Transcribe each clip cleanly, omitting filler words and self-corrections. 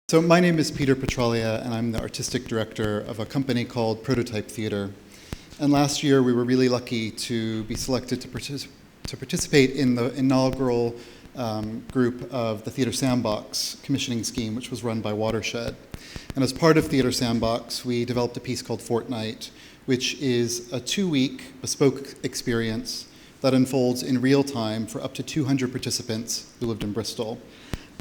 So my name is Petralia, and I'm the artistic director of a company called Proto-type Theater. And last year, we were really lucky to be selected to participate in the inaugural group of the Theater Sandbox commissioning scheme, which was run by Watershed. And as part of Theater Sandbox, we developed a piece called Fortnight, which is a 2-week bespoke experience that unfolds in real time for up to 200 participants who lived in Bristol.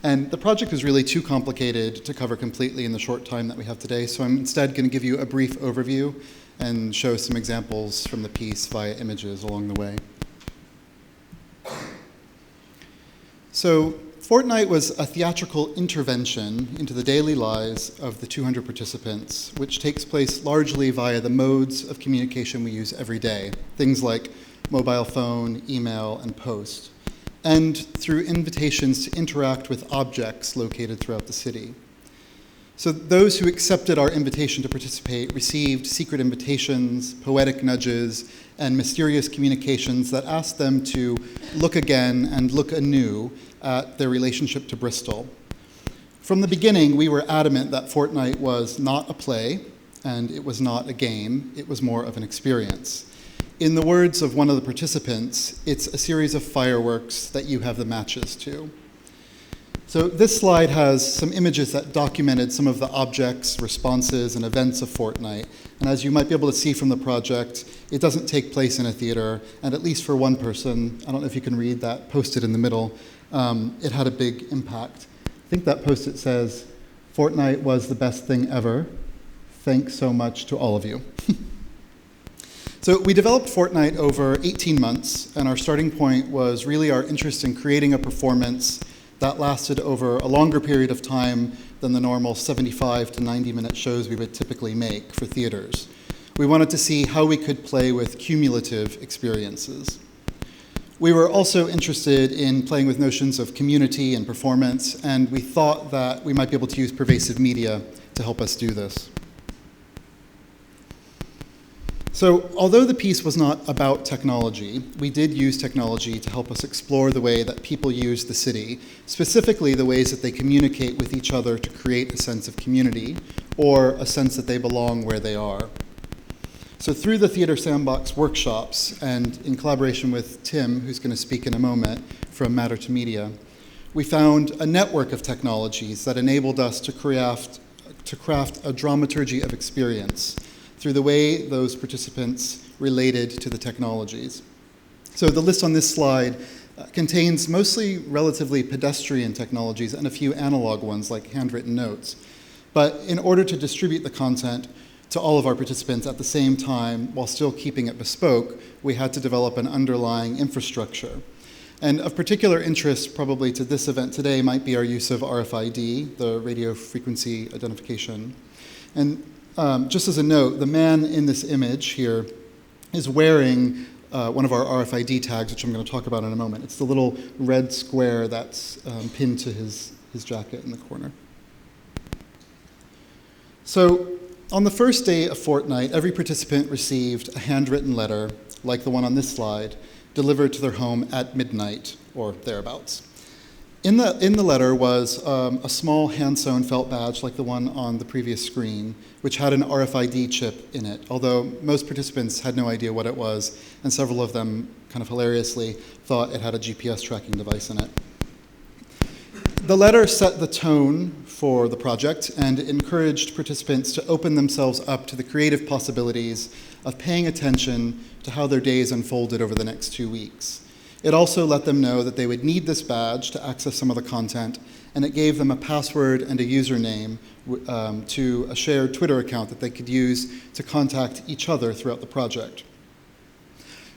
And the project is really too complicated to cover completely in the short time that we have today, so I'm instead going to give you a brief overview and show some examples from the piece via images along the way. So Fortnight was a theatrical intervention into the daily lives of the 200 participants, which takes place largely via the modes of communication we use every day, things like mobile phone, email, and post, and through invitations to interact with objects located throughout the city. So those who accepted our invitation to participate received secret invitations, poetic nudges, and mysterious communications that asked them to look again and look anew at their relationship to Bristol. From the beginning, we were adamant that Fortnight was not a play, and it was not a game, it was more of an experience. In the words of one of the participants, it's a series of fireworks that you have the matches to. So this slide has some images that documented some of the objects, responses, and events of Fortnight. And as you might be able to see from the project, it doesn't take place in a theater, and at least for one person, I don't know if you can read that posted in the middle, it had a big impact. I think that post-it says, "Fortnight was the best thing ever. Thanks so much to all of you." So we developed Fortnight over 18 months, and our starting point was really our interest in creating a performance that lasted over a longer period of time than the normal 75 to 90-minute shows we would typically make for theaters. We wanted to see how we could play with cumulative experiences. We were also interested in playing with notions of community and performance, and we thought that we might be able to use pervasive media to help us do this. So although the piece was not about technology, we did use technology to help us explore the way that people use the city, specifically the ways that they communicate with each other to create a sense of community or a sense that they belong where they are. So through the Theater Sandbox workshops and in collaboration with Tim, who's going to speak in a moment from Matter to Media, we found a network of technologies that enabled us to craft a dramaturgy of experience through the way those participants related to the technologies. So the list on this slide contains mostly relatively pedestrian technologies and a few analog ones like handwritten notes. But in order to distribute the content to all of our participants at the same time while still keeping it bespoke, we had to develop an underlying infrastructure. And of particular interest probably to this event today might be our use of RFID, the radio frequency identification. And just as a note, the man in this image here is wearing one of our RFID tags, which I'm going to talk about in a moment. It's the little red square that's pinned to his jacket in the corner. So on the first day of Fortnight, every participant received a handwritten letter, like the one on this slide, delivered to their home at midnight or thereabouts. In the letter was a small hand-sewn felt badge like the one on the previous screen, which had an RFID chip in it, although most participants had no idea what it was, and several of them, kind of hilariously, thought it had a GPS tracking device in it. The letter set the tone for the project and encouraged participants to open themselves up to the creative possibilities of paying attention to how their days unfolded over the next 2 weeks. It also let them know that they would need this badge to access some of the content, and it gave them a password and a username to a shared Twitter account that they could use to contact each other throughout the project.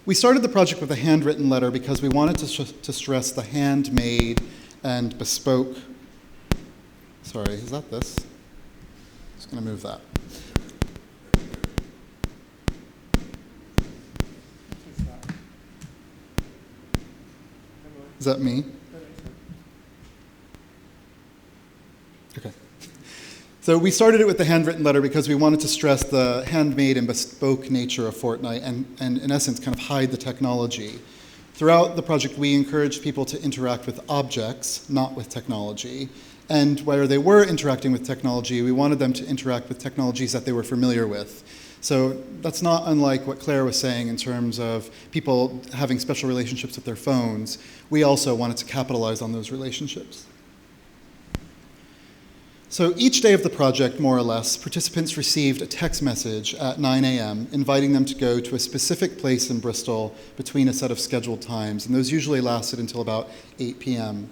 We started the project with a handwritten letter because we wanted to stress the handmade and bespoke. Sorry, is that this? Just going to move that. Is that me? Okay. So we started it with the handwritten letter because we wanted to stress the handmade and bespoke nature of Fortnight and in essence, kind of hide the technology. Throughout the project, we encouraged people to interact with objects, not with technology, And where they were interacting with technology, we wanted them to interact with technologies that they were familiar with. So that's not unlike what Claire was saying in terms of people having special relationships with their phones. We also wanted to capitalize on those relationships. So each day of the project, more or less, participants received a text message at 9 a.m. inviting them to go to a specific place in Bristol between a set of scheduled times, and those usually lasted until about 8 p.m.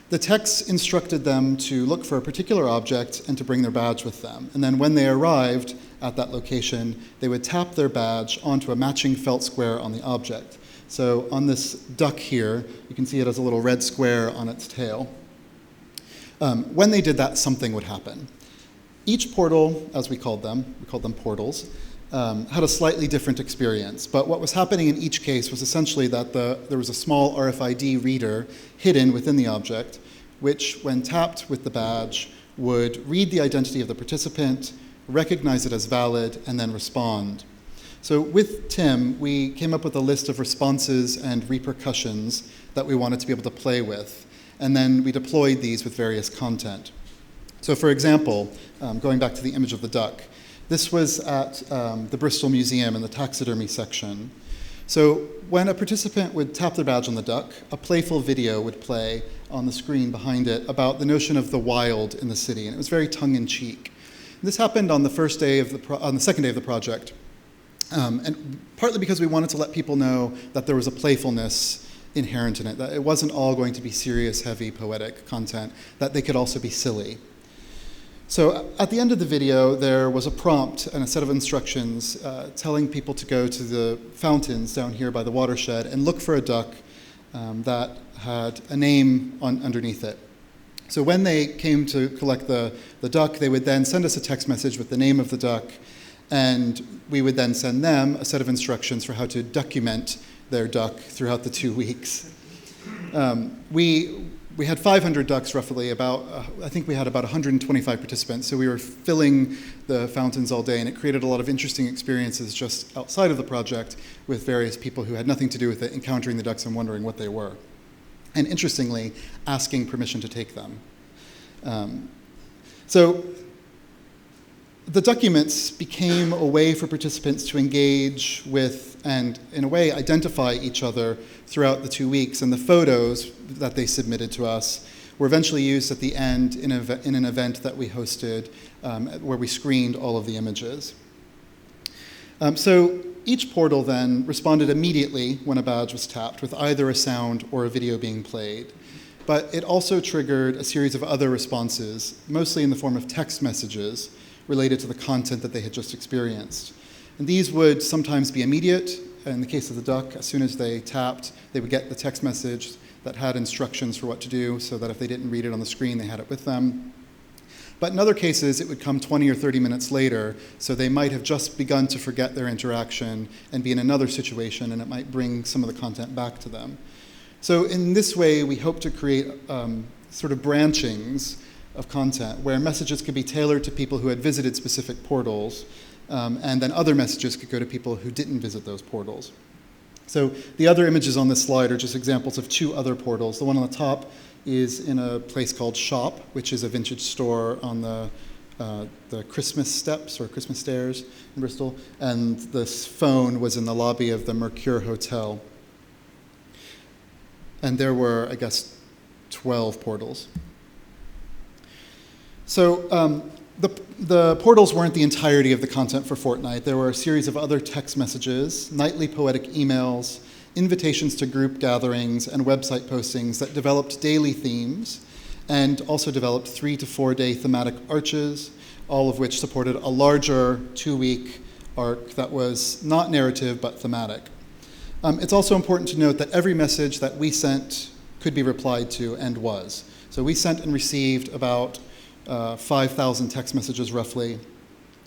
The text instructed them to look for a particular object and to bring their badge with them. And then when they arrived at that location, they would tap their badge onto a matching felt square on the object. So on this duck here, you can see it has a little red square on its tail. When they did that, something would happen. Each portal, as we called them portals, had a slightly different experience. But what was happening in each case was essentially that there was a small RFID reader hidden within the object, which, when tapped with the badge, would read the identity of the participant, recognize it as valid, and then respond. So with Tim, we came up with a list of responses and repercussions that we wanted to be able to play with. And then we deployed these with various content. So for example, going back to the image of the duck, this was at the Bristol Museum in the taxidermy section. So when a participant would tap their badge on the duck, a playful video would play on the screen behind it about the notion of the wild in the city, and it was very tongue-in-cheek. This happened on the second day of the project, and partly because we wanted to let people know that there was a playfulness inherent in it, that it wasn't all going to be serious, heavy, poetic content, that they could also be silly. So at the end of the video, there was a prompt and a set of instructions telling people to go to the fountains down here by the watershed and look for a duck that had a name underneath it. So when they came to collect the duck, they would then send us a text message with the name of the duck, and we would then send them a set of instructions for how to document their duck throughout the 2 weeks. We had 500 ducks roughly, I think we had about 125 participants, so we were filling the fountains all day, and it created a lot of interesting experiences just outside of the project with various people who had nothing to do with it, encountering the ducks and wondering what they were. And interestingly, asking permission to take them. So the documents became a way for participants to engage with and, in a way, identify each other throughout the 2 weeks. And the photos that they submitted to us were eventually used at the end in an event that we hosted where we screened all of the images. So each portal then responded immediately when a badge was tapped with either a sound or a video being played. But it also triggered a series of other responses, mostly in the form of text messages related to the content that they had just experienced. And these would sometimes be immediate. In the case of the duck, as soon as they tapped, they would get the text message that had instructions for what to do, so that if they didn't read it on the screen, they had it with them. But in other cases, it would come 20 or 30 minutes later, so they might have just begun to forget their interaction and be in another situation, and it might bring some of the content back to them. So in this way, we hope to create sort of branchings of content where messages could be tailored to people who had visited specific portals, and then other messages could go to people who didn't visit those portals. So the other images on this slide are just examples of 2 other portals. The one on the top is in a place called Shop, which is a vintage store on the Christmas steps or Christmas stairs in Bristol, and this phone was in the lobby of the Mercure Hotel. And there were, I guess, 12 portals. So the portals weren't the entirety of the content for Fortnight. There were a series of other text messages, nightly poetic emails, invitations to group gatherings, and website postings that developed daily themes and also developed 3 to 4 day thematic arches, all of which supported a larger 2-week arc that was not narrative but thematic. It's also important to note that every message that we sent could be replied to and was. So we sent and received about 5,000 text messages roughly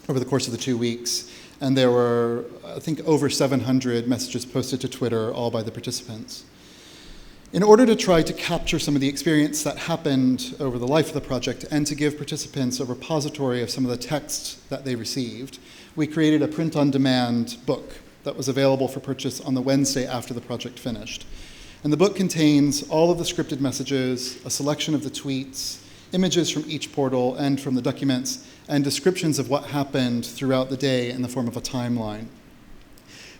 over the course of the 2 weeks. And there were, I think, over 700 messages posted to Twitter, all by the participants. In order to try to capture some of the experience that happened over the life of the project and to give participants a repository of some of the texts that they received, we created a print-on-demand book that was available for purchase on the Wednesday after the project finished. And the book contains all of the scripted messages, a selection of the tweets, images from each portal and from the documents, and descriptions of what happened throughout the day in the form of a timeline.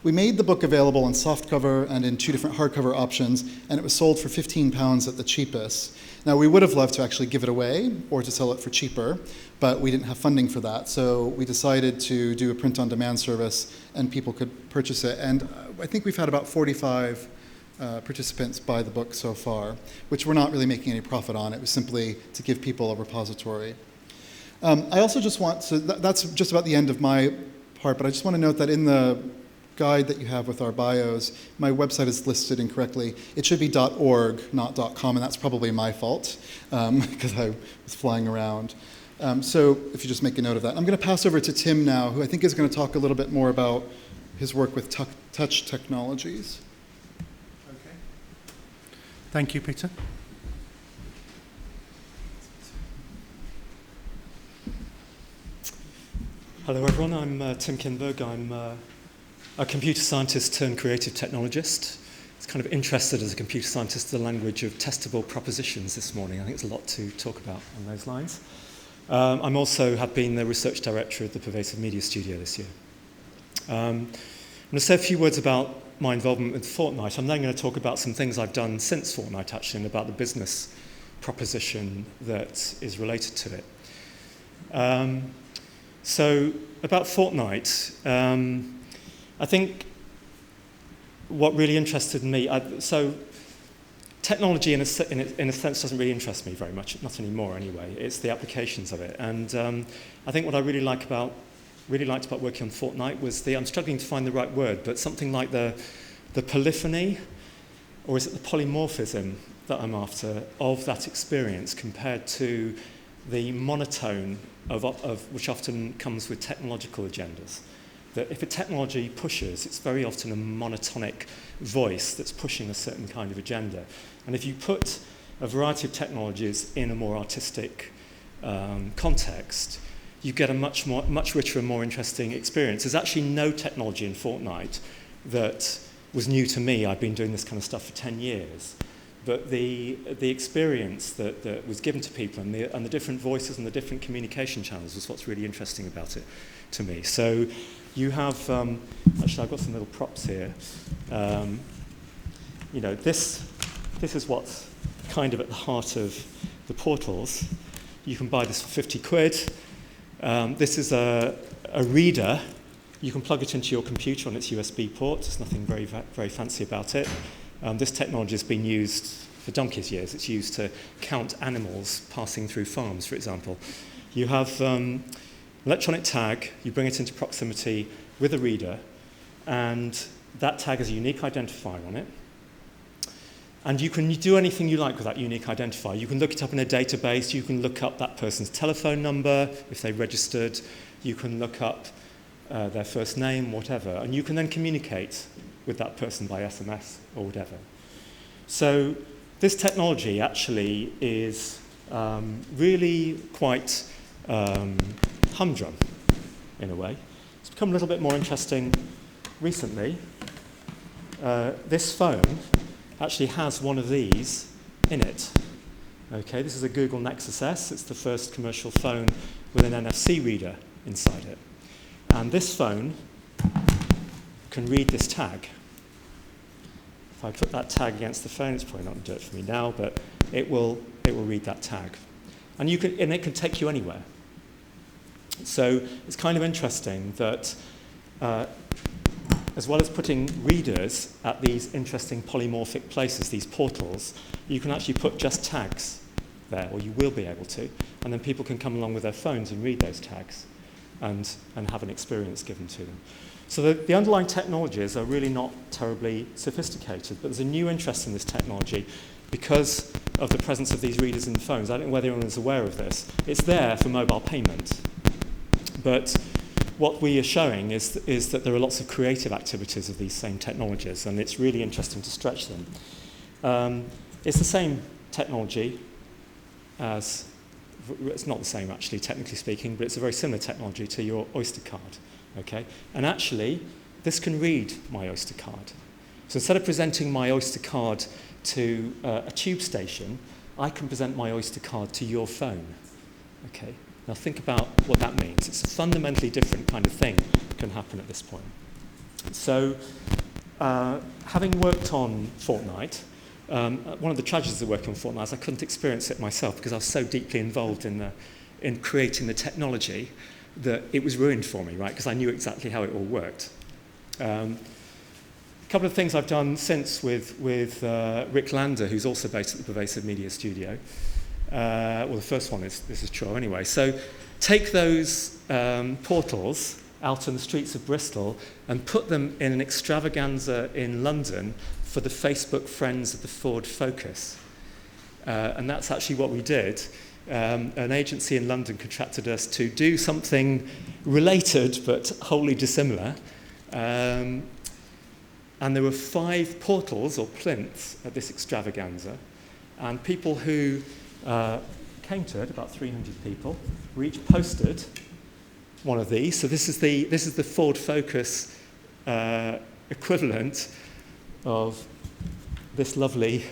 We made the book available in softcover and in 2 different hardcover options, and it was sold for £15 at the cheapest. Now, we would have loved to actually give it away or to sell it for cheaper, but we didn't have funding for that, so we decided to do a print-on-demand service, and people could purchase it. And I think we've had about 45 participants buy the book so far, which we're not really making any profit on. It was simply to give people a repository. I also just want to, that's just about the end of my part, but I just want to note that in the guide that you have with our bios, my website is listed incorrectly. It should be .org, not .com, and that's probably my fault, because I was flying around. So if you just make a note of that. I'm going to pass over to Tim now, who I think is going to talk a little bit more about his work with touch technologies. Okay. Thank you, Peter. Hello everyone, I'm Tim Kinberg. I'm a computer scientist turned creative technologist. It's kind of interested as a computer scientist in the language of testable propositions this morning. I think there's a lot to talk about on those lines. I'm also have been the research director of the Pervasive Media Studio this year. I'm going to say a few words about my involvement with Fortnight. I'm then going to talk about some things I've done since Fortnight actually, and about the business proposition that is related to it. So about Fortnight, I think what really interested me, so technology in a sense doesn't really interest me very much, not anymore anyway. It's the applications of it. And I think what I really liked about working on Fortnight was I'm struggling to find the right word, but something like the polyphony, or is it the polymorphism that I'm after, of that experience compared to the monotone of which often comes with technological agendas. That if a technology pushes, it's very often a monotonic voice that's pushing a certain kind of agenda. And if you put a variety of technologies in a more artistic context, you get a much richer and more interesting experience. There's actually no technology in Fortnight that was new to me. I've been doing this kind of stuff for 10 years. But the experience that was given to people and the different voices and the different communication channels was what's really interesting about it to me. So you have, actually I've got some little props here. This is what's kind of at the heart of the portals. You can buy this for 50 quid. This is a reader. You can plug it into your computer on its USB port. There's nothing very, very fancy about it. This technology has been used for donkey's years. It's used to count animals passing through farms, for example. You have electronic tag. You bring it into proximity with a reader, and that tag has a unique identifier on it. And you can do anything you like with that unique identifier. You can look it up in a database. You can look up that person's telephone number if they registered. You can look up their first name, whatever. And you can then communicate with that person by SMS or whatever. So this technology actually is really quite humdrum in a way. It's become a little bit more interesting recently. This phone actually has one of these in it. Okay, this is a Google Nexus S. It's the first commercial phone with an NFC reader inside it. And this phone can read this tag. If I put that tag against the phone, it's probably not going to do it for me now, but it will read that tag. And it can take you anywhere. So it's kind of interesting that as well as putting readers at these interesting polymorphic places, these portals, you can actually put just tags there, or you will be able to, and then people can come along with their phones and read those tags and have an experience given to them. So the underlying technologies are really not terribly sophisticated, but there's a new interest in this technology because of the presence of these readers in phones. I don't know whether anyone is aware of this. It's there for mobile payment. But what we are showing is that there are lots of creative activities of these same technologies, and it's really interesting to stretch them. It's the same technology as, it's not the same actually, technically speaking, but it's a very similar technology to your Oyster card. Okay? And actually, this can read my Oyster card. So instead of presenting my Oyster card to a tube station, I can present my Oyster card to your phone. Okay. Now think about what that means. It's a fundamentally different kind of thing that can happen at this point. So having worked on Fortnight, one of the tragedies of working on Fortnight is I couldn't experience it myself because I was so deeply involved in creating the technology that it was ruined for me, right? Because I knew exactly how it all worked. A couple of things I've done since with Rick Lander, who's also based at the Pervasive Media Studio. Well, the first one is, this is true anyway. So take those portals out on the streets of Bristol and put them in an extravaganza in London for the Facebook Friends of the Ford Focus. And that's actually what we did. An agency in London contracted us to do something related but wholly dissimilar. And there were 5 portals or plinths at this extravaganza. And people who came to it, about 300 people, we each posted one of these. So this is the Ford Focus equivalent of this lovely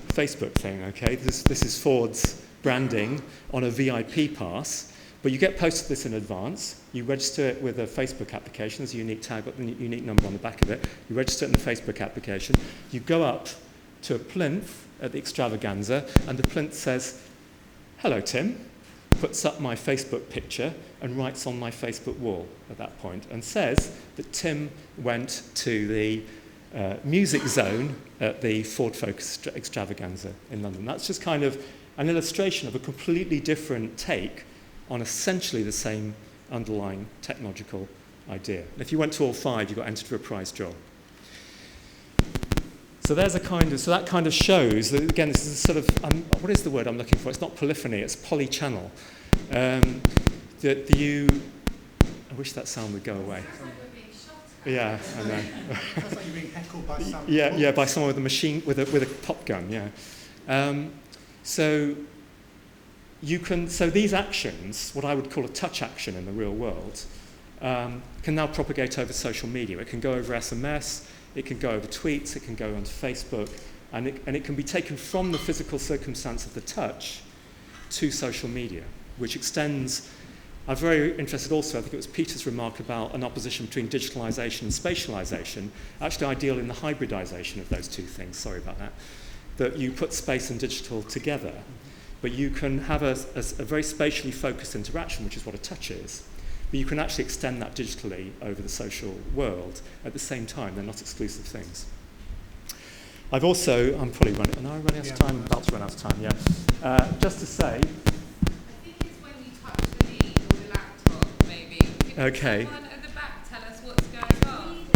Facebook thing, okay? This is Ford's branding on a VIP pass, but you get posted this in advance. You register it with a Facebook application. There's a unique tag, got the unique number on the back of it. You register it in the Facebook application. You go up to a plinth at the extravaganza, and the plinth says, "Hello, Tim," puts up my Facebook picture and writes on my Facebook wall at that point, and says that Tim went to the music zone at the Ford Focus extravaganza in London. That's just kind of an illustration of a completely different take on essentially the same underlying technological idea. And if you went to all 5, you got entered for a prize draw. So there's that kind of shows that, again, this is a sort of, what is the word I'm looking for? It's not polyphony, it's polychannel. I wish that sound would go away. Yeah, I know. Sounds like you're being heckled by someone. Yeah, by someone with a machine, with a pop gun, yeah. So these actions, what I would call a touch action in the real world, can now propagate over social media. It can go over SMS, it can go over tweets, it can go onto Facebook, and it can be taken from the physical circumstance of the touch to social media, which extends. I'm very interested also, I think it was Peter's remark about an opposition between digitalisation and spatialisation, actually ideal in the hybridisation of those two things, sorry about that you put space and digital together, but you can have a very spatially focused interaction, which is what a touch is, but you can actually extend that digitally over the social world at the same time. They're not exclusive things. I'm probably running out of time? I'm about to run out of time, yeah. Just to say, okay. Someone at the back tell us what's going on.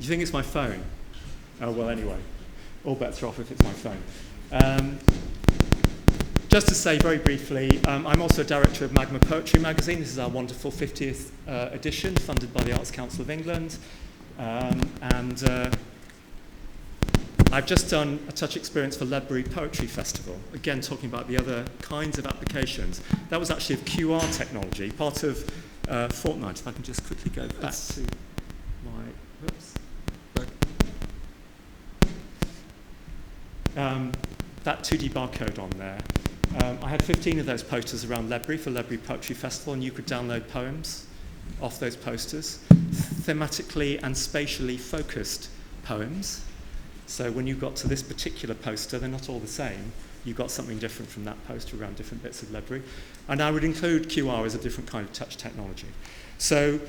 You think it's my phone? Oh, well, anyway. All bets are off if it's my phone. Just to say very briefly, I'm also director of Magma Poetry magazine. This is our wonderful 50th edition, funded by the Arts Council of England. I've just done a touch experience for Ledbury Poetry Festival, again talking about the other kinds of applications. That was actually of QR technology, part of Fortnight. If I can just quickly go back to my, whoops. That 2D barcode on there. I had 15 of those posters around Ledbury for Ledbury Poetry Festival, and you could download poems off those posters, thematically and spatially focused poems. So when you got to this particular poster, they're not all the same. You got something different from that poster around different bits of Ledbury. And I would include QR as a different kind of touch technology. So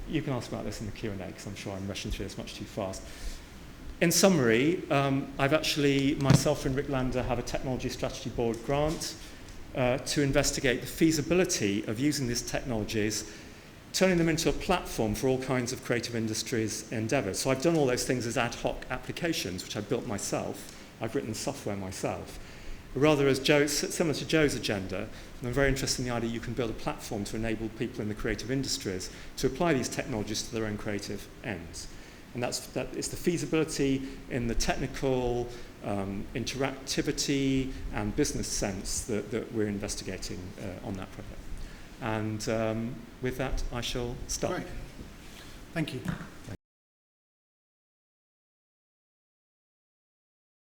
you can ask about this in the Q&A, because I'm sure I'm rushing through this much too fast. In summary, I've actually, myself and Rick Lander, have a Technology Strategy Board grant to investigate the feasibility of using these technologies, turning them into a platform for all kinds of creative industries endeavours. So I've done all those things as ad hoc applications, which I built myself. I've written software myself. Rather, as similar to Joe's agenda, I'm very interested in the idea you can build a platform to enable people in the creative industries to apply these technologies to their own creative ends. And it's the feasibility in the technical, interactivity and business sense that we're investigating on that project. And with that, I shall stop. Great. Thank you.